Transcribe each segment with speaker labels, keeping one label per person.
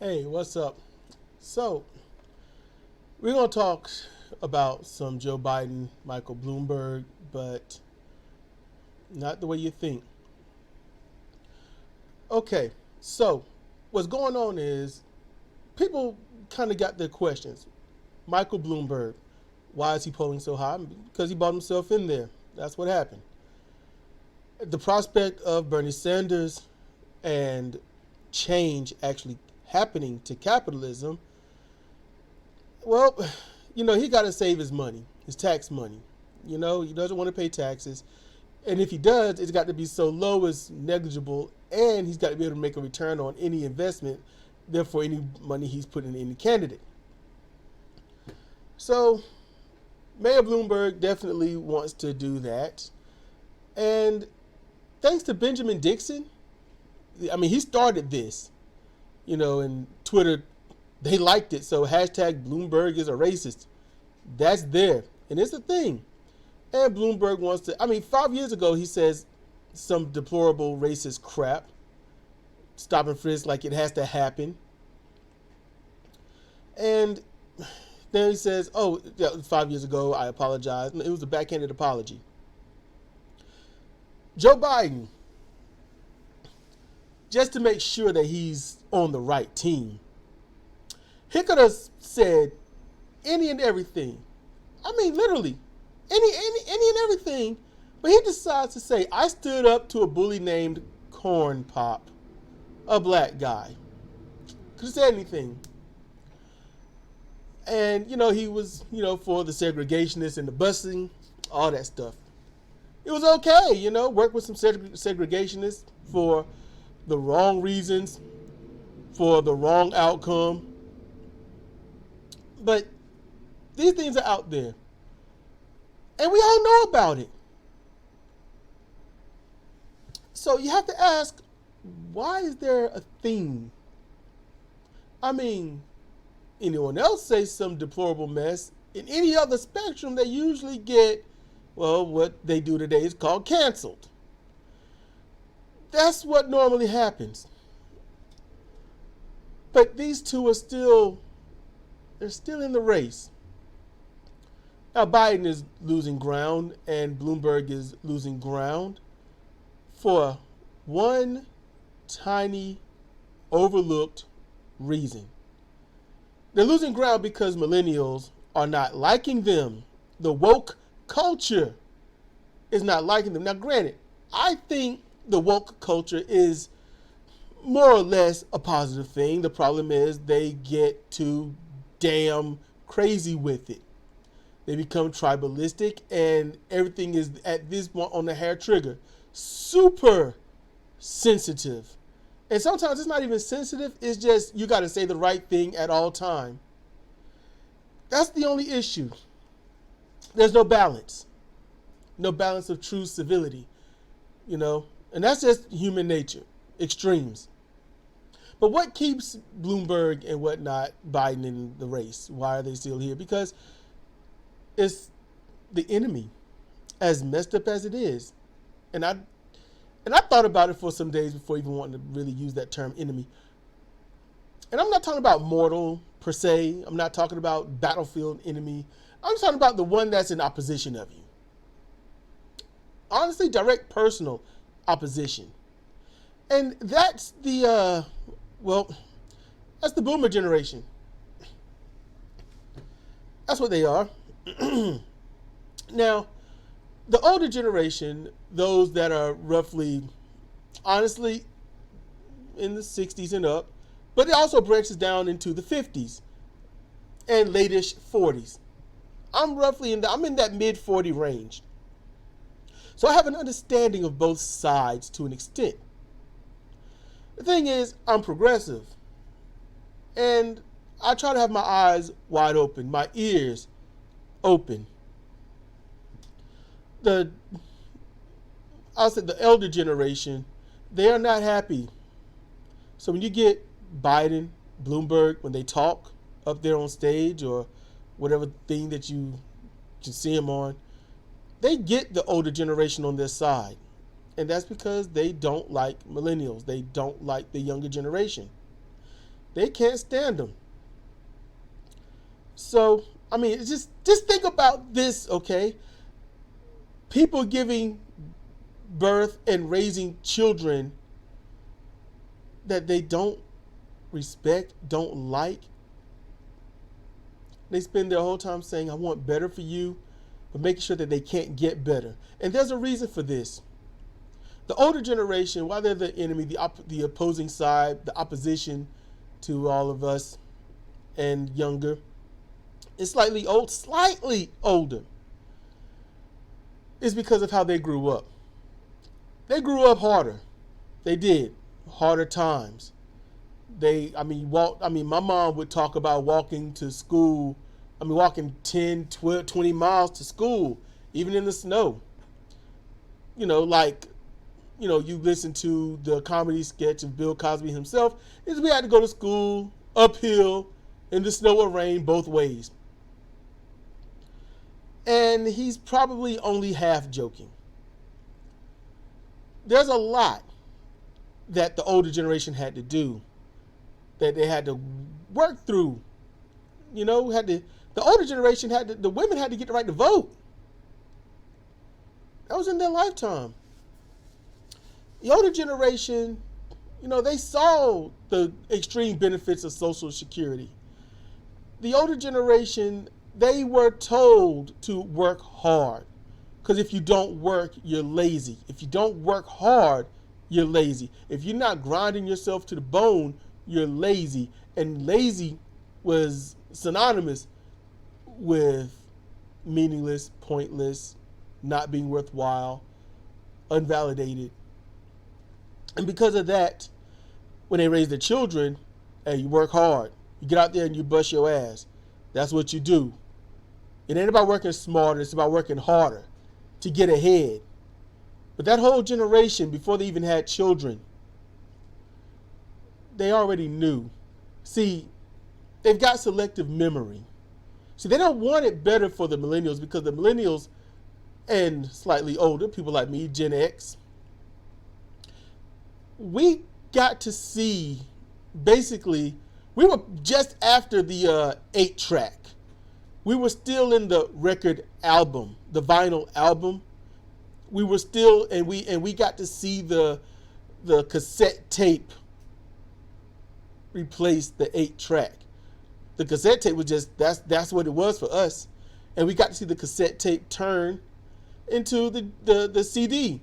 Speaker 1: Hey, what's up? So, we're going to talk about some Joe Biden, Michael Bloomberg, but not the way you think. Okay, so what's going on is people kind of got their questions. Michael Bloomberg, why is he polling so high? Because he bought himself in there. That's what happened. The prospect of Bernie Sanders and change actually happening to capitalism, well, he got to save his money, his tax money. He doesn't want to pay taxes. And if he does, it's got to be so low as negligible, and he's got to be able to make a return on any investment, therefore any money he's putting in any candidate. So Mayor Bloomberg definitely wants to do that. And thanks to Benjamin Dixon, he started this, and Twitter, they liked it. So hashtag Bloomberg is a racist. That's there. And it's a thing. And Bloomberg wants to, 5 years ago, he says some deplorable racist crap. Stop and frisk like it has to happen. And then he says, 5 years ago, I apologize. It was a backhanded apology. Joe Biden, just to make sure that he's on the right team, he could have said any and everything. Literally, any and everything. But he decides to say, I stood up to a bully named Corn Pop, a black guy. Could have said anything. And, he was, for the segregationists and the busing, all that stuff. It was okay, work with some segregationists for the wrong reasons, for the wrong outcome. But these things are out there. And we all know about it. So you have to ask, why is there a theme? Anyone else say some deplorable mess, in any other spectrum, they usually get, what they do today is called canceled. That's what normally happens. But these two are they're still in the race. Now, Biden is losing ground and Bloomberg is losing ground for one tiny, overlooked reason. They're losing ground because millennials are not liking them. The woke culture is not liking them. Now, granted, I think the woke culture is more or less a positive thing. The problem is they get too damn crazy with it. They become tribalistic and everything is at this point on the hair trigger. Super sensitive. And sometimes it's not even sensitive. It's just you got to say the right thing at all time. That's the only issue. There's no balance. No balance of true civility. And that's just human nature. Extremes. But what keeps Bloomberg and whatnot, Biden in the race? Why are they still here? Because it's the enemy, as messed up as it is. And I thought about it for some days before even wanting to really use that term enemy. And I'm not talking about mortal per se. I'm not talking about battlefield enemy. I'm talking about the one that's in opposition of you. Honestly, direct personal opposition. And that's the boomer generation. That's what they are. Now, the older generation, those that are roughly, honestly, in the 60s and up, but it also branches down into the 50s and late-ish 40s. I'm in that mid-40 range. So I have an understanding of both sides to an extent. The thing is, I'm progressive. And I try to have my eyes wide open, my ears open. I'll say the elder generation, they are not happy. So when you get Biden, Bloomberg, when they talk up there on stage or whatever thing that you can see them on, they get the older generation on their side. And that's because they don't like millennials. They don't like the younger generation. They can't stand them. So, I mean, it's just think about this, okay? People giving birth and raising children that they don't respect, don't like. They spend their whole time saying, I want better for you, but making sure that they can't get better. And there's a reason for this. The older generation, while they're the enemy, the opposing side, the opposition to all of us and younger, is slightly older. It's because of how they grew up. They grew up harder. They did. Harder times. My mom would talk about walking to school. Walking 10, 12, 20 miles to school, even in the snow. You listen to the comedy sketch of Bill Cosby himself, is we had to go to school uphill in the snow or rain both ways. And he's probably only half joking. There's a lot that the older generation had to do, that they had to work through. The older generation the women had to get the right to vote. That was in their lifetime. The older generation, they saw the extreme benefits of Social Security. The older generation, they were told to work hard. Because if you don't work, you're lazy. If you don't work hard, you're lazy. If you're not grinding yourself to the bone, you're lazy. And lazy was synonymous with meaningless, pointless, not being worthwhile, unvalidated. And because of that, when they raise their children, hey, you work hard. You get out there and you bust your ass. That's what you do. It ain't about working smarter. It's about working harder to get ahead. But that whole generation, before they even had children, they already knew. See, they've got selective memory. See, they don't want it better for the millennials, because the millennials and slightly older, people like me, Gen X, we got to see, basically, we were just after the 8-track. We were still in the record album, the vinyl album. We were still, and we got to see the cassette tape replace the 8-track. The cassette tape was just, that's what it was for us. And we got to see the cassette tape turn into the CD.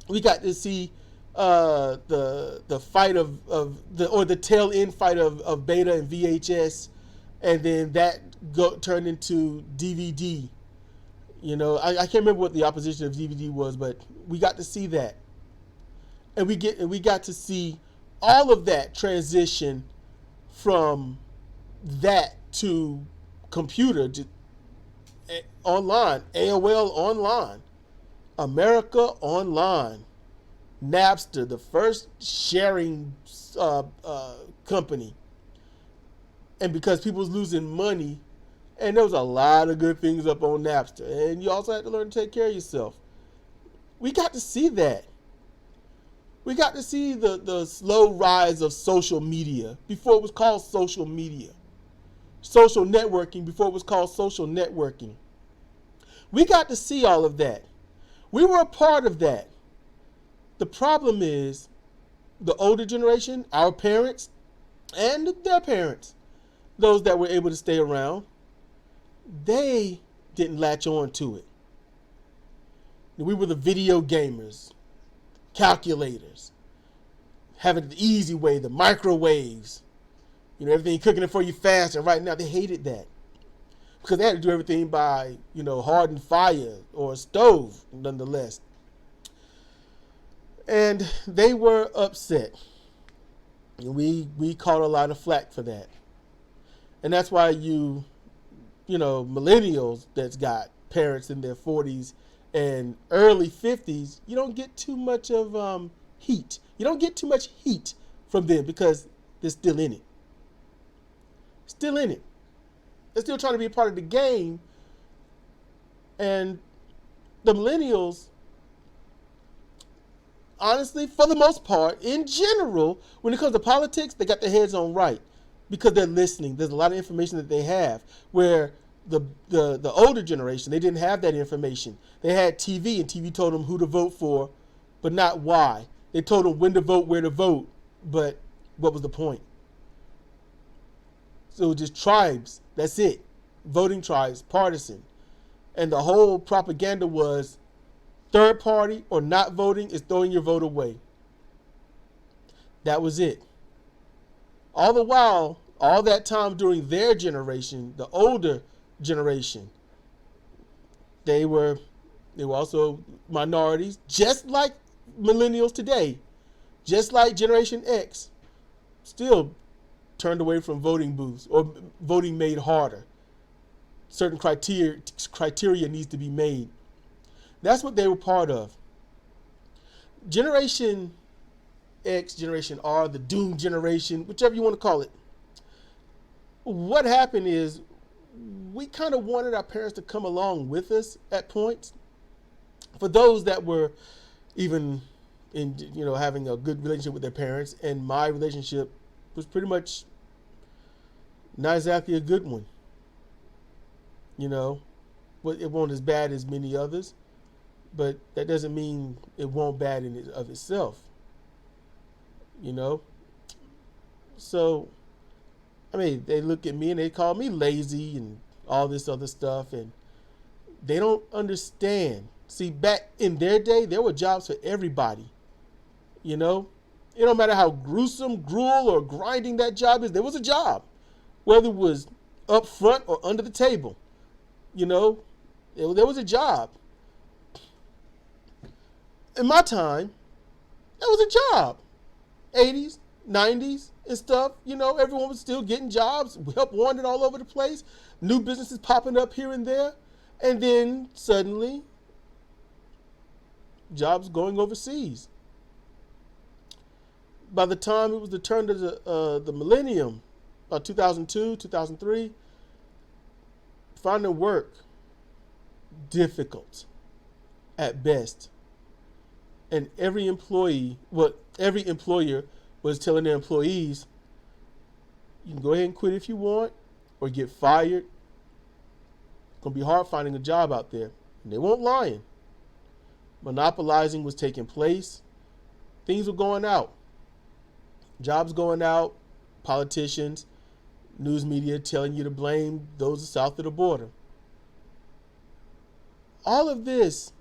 Speaker 1: We got to see the fight the tail end fight of Beta and VHS, and then that turned into DVD. I can't remember what the opposition of DVD was, but we got to see that, and we got to see all of that transition from that to computer, to online, AOL online, America Online, Napster, the first sharing company. And because people was losing money, and there was a lot of good things up on Napster, and you also had to learn to take care of yourself. We got to see that. We got to see the slow rise of social media before it was called social media. Social networking before it was called social networking. We got to see all of that. We were a part of that. The problem is the older generation, our parents, and their parents, those that were able to stay around, they didn't latch on to it. We were the video gamers, calculators, having it the easy way, the microwaves, everything cooking it for you fast. And right now they hated that, because they had to do everything by, hardened fire or a stove, nonetheless. And they were upset. And we caught a lot of flack for that. And that's why millennials that's got parents in their 40s and early 50s, you don't get too much of heat. You don't get too much heat from them, because they're still in it. Still in it. They're still trying to be a part of the game. And the millennials, honestly, for the most part, in general, when it comes to politics, they got their heads on right because they're listening. There's a lot of information that they have where the older generation, they didn't have that information. They had TV, and TV told them who to vote for, but not why. They told them when to vote, where to vote, but what was the point? So just tribes, that's it. Voting tribes, partisan. And the whole propaganda was third party or not voting is throwing your vote away. That was it. All the while, all that time during their generation, the older generation, they were also minorities, just like millennials today, just like Generation X, still turned away from voting booths or voting made harder. Certain criteria needs to be made. That's what they were part of. Generation X, Generation R, the Doom Generation, whichever you want to call it. What happened is we kind of wanted our parents to come along with us at points. For those that were even in, having a good relationship with their parents, and my relationship was pretty much not exactly a good one. But it wasn't as bad as many others, but that doesn't mean it won't bad in it of itself. So, they look at me and they call me lazy and all this other stuff, and they don't understand. See, back in their day, there were jobs for everybody. It don't matter how gruesome, gruel, or grinding that job is, there was a job. Whether it was up front or under the table. There was a job. In my time, there was a job. 80s, 90s and stuff, everyone was still getting jobs, help wanted all over the place, new businesses popping up here and there, and then suddenly, jobs going overseas. By the time it was the turn of the millennium, about 2002, 2003, finding work, difficult at best. And every employer was telling their employees, you can go ahead and quit if you want or get fired. It's going to be hard finding a job out there. And they weren't lying. Monopolizing was taking place. Things were going out. Jobs going out, politicians, news media telling you to blame those south of the border. All of this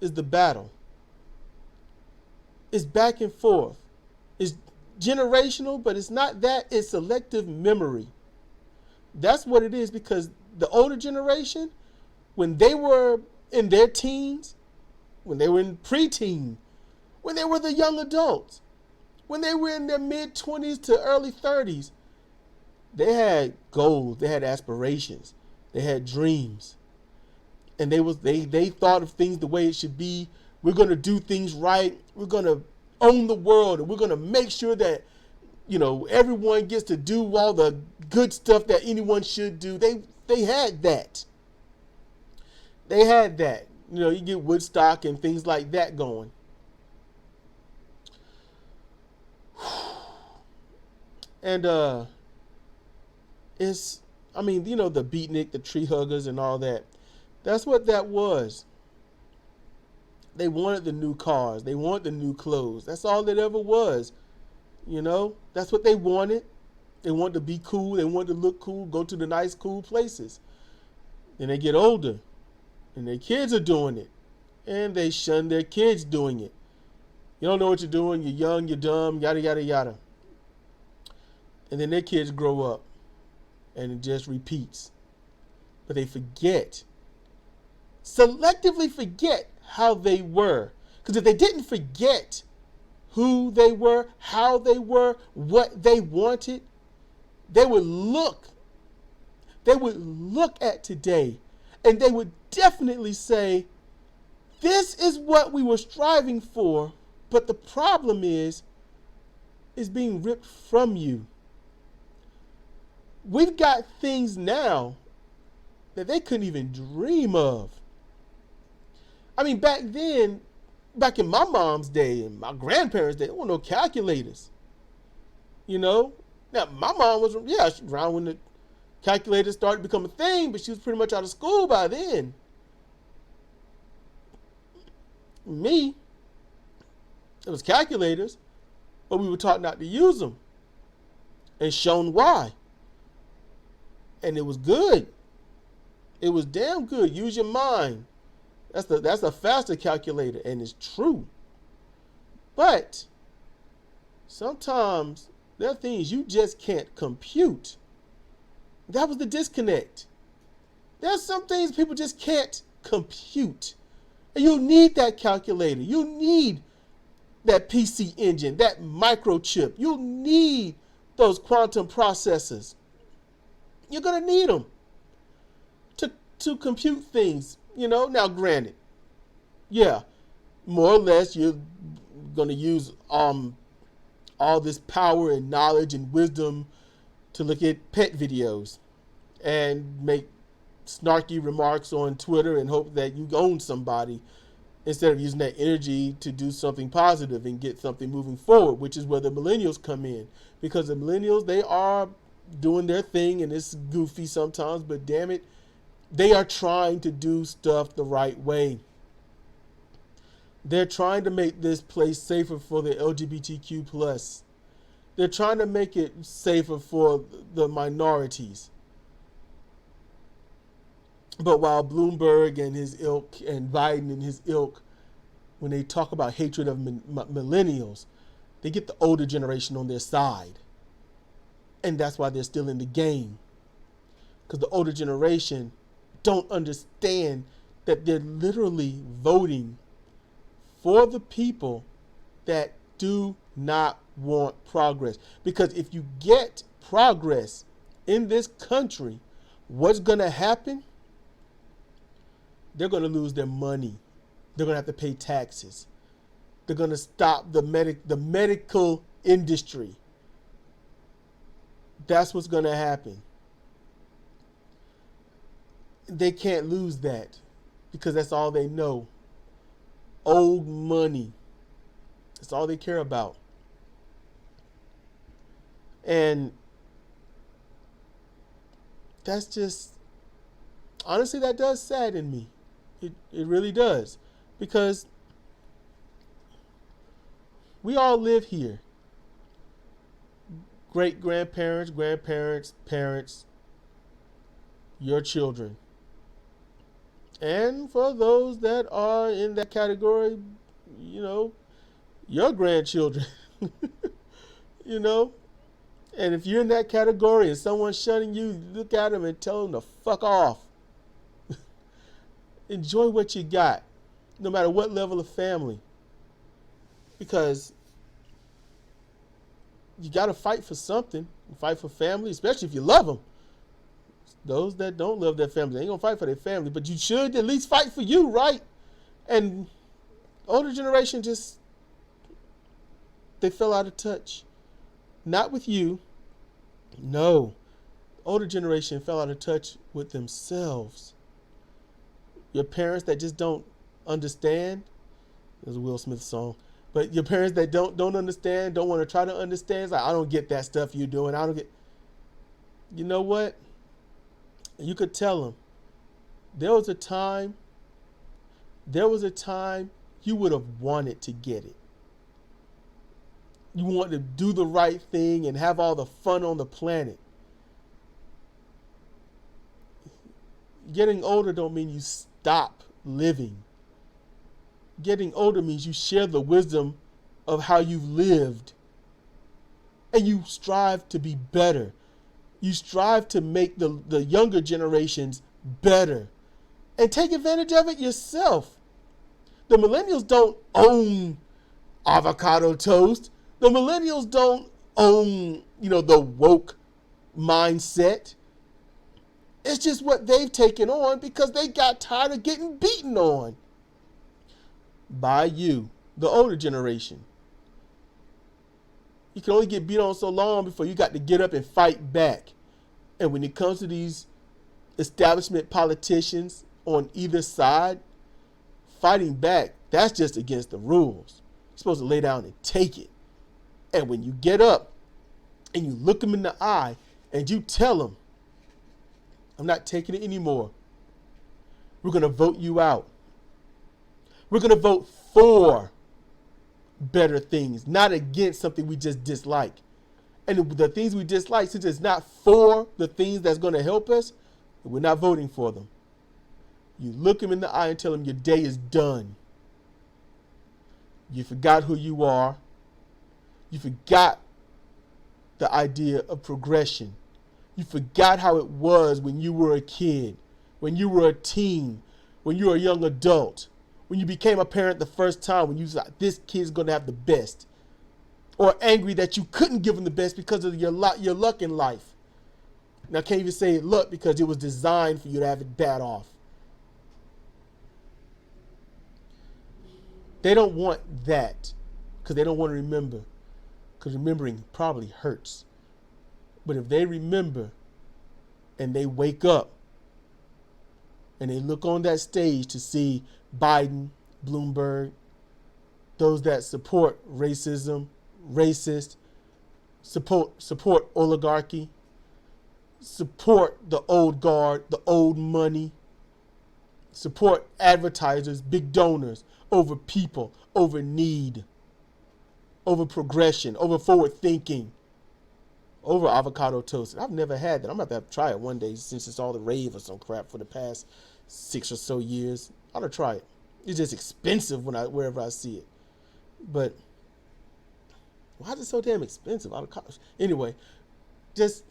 Speaker 1: is the battle. It's back and forth. It's generational, but it's not that. It's selective memory. That's what it is, because the older generation, when they were in their teens, when they were in preteen, when they were the young adults, when they were in their mid-20s to early 30s, they had goals, they had aspirations, they had dreams. And they thought of things the way it should be. We're going to do things right. We're going to own the world, and we're going to make sure that, everyone gets to do all the good stuff that anyone should do. They had that. They had that. You get Woodstock and things like that going. And it's, the beatnik, the tree huggers and all that. That's what that was. They wanted the new cars. They wanted the new clothes. That's all it ever was. That's what they wanted. They wanted to be cool. They wanted to look cool, go to the nice, cool places. Then they get older, and their kids are doing it. And they shun their kids doing it. You don't know what you're doing. You're young, you're dumb, yada, yada, yada. And then their kids grow up, and it just repeats. But they forget. Selectively forget how they were. Because if they didn't forget who they were, how they were, what they wanted, they would look at today, and they would definitely say, this is what we were striving for, but the problem is being ripped from you. We've got things now that they couldn't even dream of. Back then, back in my mom's day and my grandparents' day, there were no calculators. You know? Now, my mom was, yeah, she was around when the calculator started to become a thing, but she was pretty much out of school by then. Me, it was calculators, but we were taught not to use them and shown why. And it was good. It was damn good. Use your mind. That's a faster calculator, and it's true. But sometimes there are things you just can't compute. That was the disconnect. There's some things people just can't compute. And you need that calculator. You need that PC engine, that microchip. You need those quantum processors. You're going to need them to compute things, you know. Now, granted, yeah, more or less you're going to use all this power and knowledge and wisdom to look at pet videos and make snarky remarks on Twitter and hope that you own somebody, instead of using that energy to do something positive and get something moving forward, which is where the millennials come in. Because the millennials, they are doing their thing, and it's goofy sometimes, but damn it, they are trying to do stuff the right way. They're trying to make this place safer for the LGBTQ+. They're trying to make it safer for the minorities. But while Bloomberg and his ilk and Biden and his ilk, when they talk about hatred of millennials, they get the older generation on their side. And that's why they're still in the game. Because the older generation don't understand that they're literally voting for the people that do not want progress. Because if you get progress in this country, what's going to happen? They're going to lose their money. They're going to have to pay taxes. They're going to stop the medical industry. That's what's going to happen. They can't lose that because that's all they know. Old money. That's all they care about. And that's just, honestly, that does sadden me. It really does. Because we all live here. Great-grandparents, grandparents, parents, your children. And for those that are in that category, you know, your grandchildren. You know? And if you're in that category and someone's shunning you, look at them and tell them to fuck off. Enjoy what you got, no matter what level of family. Because you got to fight for something. Fight for family, especially if you love them. Those that don't love their family, they ain't going to fight for their family. But you should at least fight for you, right? And older generation just, they fell out of touch. Not with you. No. Older generation fell out of touch with themselves. Your parents that just don't understand. There's a Will Smith song. But your parents that don't understand, don't want to try to understand. It's like, I don't get that stuff you're doing. I don't get. You know what? You could tell them. There was a time you would have wanted to get it. You want to do the right thing and have all the fun on the planet. Getting older don't mean you stop living. Getting older means you share the wisdom of how you've lived. And you strive to be better. You strive to make the younger generations better. And take advantage of it yourself. The millennials don't own avocado toast. The millennials don't own, the woke mindset. It's just what they've taken on because they got tired of getting beaten on by you, the older generation. You can only get beat on so long before you got to get up and fight back. And when it comes to these establishment politicians on either side, fighting back That's just against the rules. You're supposed to lay down and take it. And when you get up and you look them in the eye and you tell them, I'm not taking it anymore. We're going to vote you out. We're going to vote for better things, not against something we just dislike. And the things we dislike, since it's not for the things that's going to help us, we're not voting for them. You look them in the eye and tell them your day is done. You forgot who you are. You forgot the idea of progression. You forgot how it was when you were a kid, when you were a teen, when you were a young adult, when you became a parent the first time, when you thought this kid's going to have the best. Or angry that you couldn't give them the best because of your luck in life. Now, I can't even say luck because it was designed for you to have it bad off. They don't want that because they don't want to remember. Because remembering probably hurts. But if they remember and they wake up and they look on that stage to see Biden, Bloomberg, those that support racism, racist, support oligarchy, support the old guard, the old money, support advertisers, big donors over people, over need, over progression, over forward thinking, over avocado toast. I've never had that. I'm going to have to try it one day since it's all the rave or some crap for the past 6 or so years. I ought to try it. It's just expensive wherever I see it. But why is it so damn expensive? Anyway, just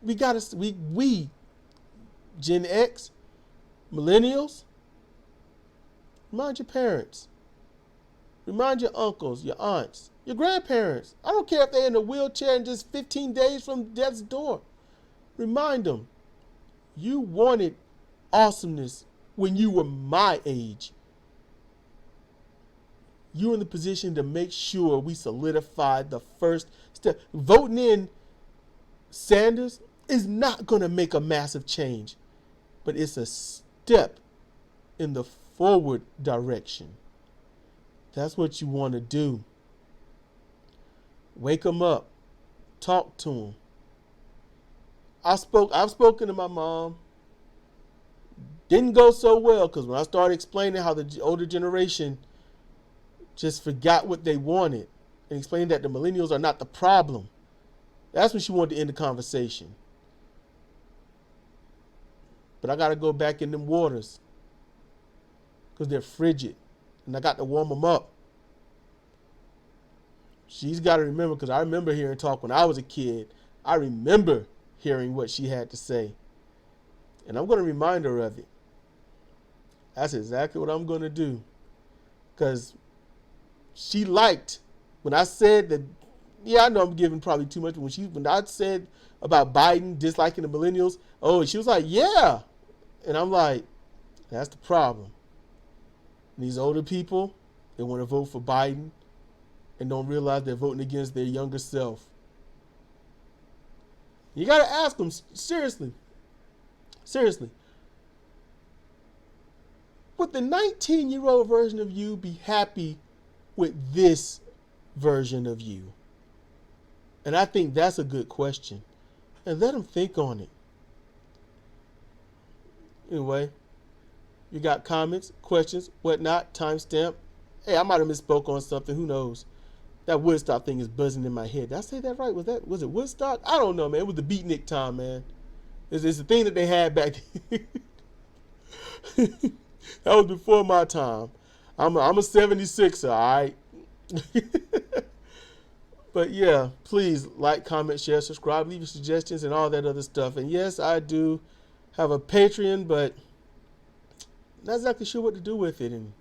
Speaker 1: we Gen X, millennials, remind your parents. Remind your uncles, your aunts, your grandparents. I don't care if they're in a wheelchair and just 15 days from death's door. Remind them, you wanted awesomeness when you were my age. You're in the position to make sure we solidify the first step. Voting in Sanders is not going to make a massive change, but it's a step in the forward direction. That's what you want to do. Wake them up. Talk to them. I've spoken to my mom. Didn't go so well because when I started explaining how the older generation just forgot what they wanted and explained that the millennials are not the problem, that's when she wanted to end the conversation. But I got to go back in them waters because they're frigid. And I got to warm them up. She's got to remember, because I remember hearing talk when I was a kid. I remember hearing what she had to say. And I'm going to remind her of it. That's exactly what I'm going to do. Because she liked when I said that, yeah, I know I'm giving probably too much. When I said about Biden disliking the millennials, oh, she was like, yeah. And I'm like, that's the problem. These older people, they want to vote for Biden and don't realize they're voting against their younger self. You got to ask them, seriously, would the 19-year-old version of you be happy with this version of you? And I think that's a good question. And let them think on it. Anyway. You got comments, questions, whatnot, timestamp. Hey, I might have misspoke on something. Who knows? That Woodstock thing is buzzing in my head. Did I say that right? Was it Woodstock? I don't know, man. It was the beatnik time, man. It's the thing that they had back then. That was before my time. I'm a 76er, all right? But yeah, please like, comment, share, subscribe, leave your suggestions and all that other stuff. And yes, I do have a Patreon, but not exactly sure what to do with it, and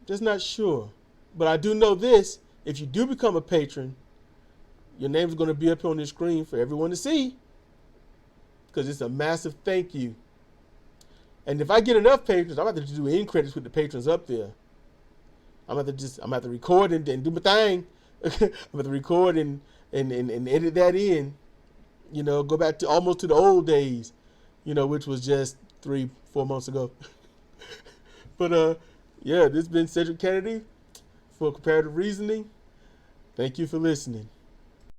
Speaker 1: just not sure. But I do know this: if you do become a patron, your name is going to be up on the screen for everyone to see, because it's a massive thank you. And if I get enough patrons, I'm going to have to do end credits with the patrons up there. I'm going to have to record and do my thing. I'm going to have to record and edit that in. You know, go back to almost to the old days, you know, which was just 3-4 months ago. But yeah, this has been Cedric Kennedy for Comparative Reasoning. Thank you for listening.